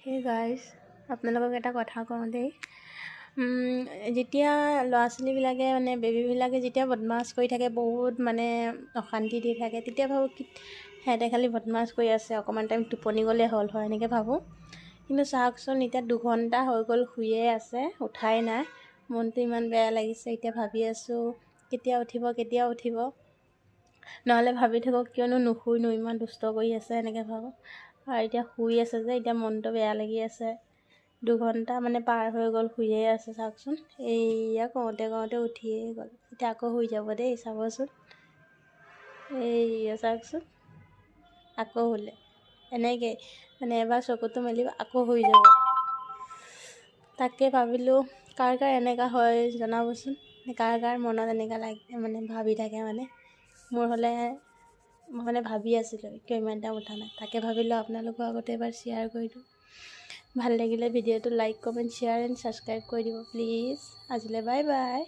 Hey guys, আপোনালোকক এটা কথা কওঁ দেই। যেতিয়া ল'ৰা ছোৱালীবিলাকে বেবীবিলাকে যেতিয়া বদমাছ কৰি থাকে, বহুত অশান্তি দি থাকে, তেতিয়া ভাবোঁ কি সিহঁতে খালি বদমাছ কৰি আছে, অকণমান টাইম টোপনি গ'লে হ'ল হয়, এনেকৈ ভাবোঁ। কিন্তু চাওকচোন, এতিয়া 2 ঘণ্টা হৈ গ'ল শুয়ে আছে, উঠাই নাই। মনটো ইমান বেয়া লাগিছে। এতিয়া ভাবি আছোঁ কেতিয়া উঠিব, নহ'লে ভাবি থাকোঁ কিয়নো নুশুইনো, ইমান দুষ্ট কৰি আছে এনেকৈ ভাবোঁ। আৰু এতিয়া শুই আছে যে, এতিয়া মনটো বেয়া লাগি আছে। 2 ঘণ্টা পাৰ হৈ গ'ল শুয়ে আছে, চাওকচোন। এইয়া কওঁতে উঠিয়ে গ'ল। এতিয়া আকৌ শুই যাব দেই, চাবচোন। এইয়া চাওকচোন, আকৌ শুলে। এনেকৈ এবাৰ চকুটো মেলিব, আকৌ শুই যাব। তাকে ভাবিলোঁ, কাৰ এনেকুৱা হয় জনাবচোন। কাৰ মনত এনেকুৱা লাগে, ভাবি থাকে মোৰ হ'লে মই ভাবি আছিলোঁ কিয় ইমান টাইম উঠা নাই। তাকে ভাবিলোঁ আপোনালোকৰ আগতে এবাৰ শ্বেয়াৰ কৰি দিওঁ। ভাল লাগিলে ভিডিঅ'টো like, comment, share and subscribe কৰি দিব প্লিজ। আজিলৈ বাই বাই।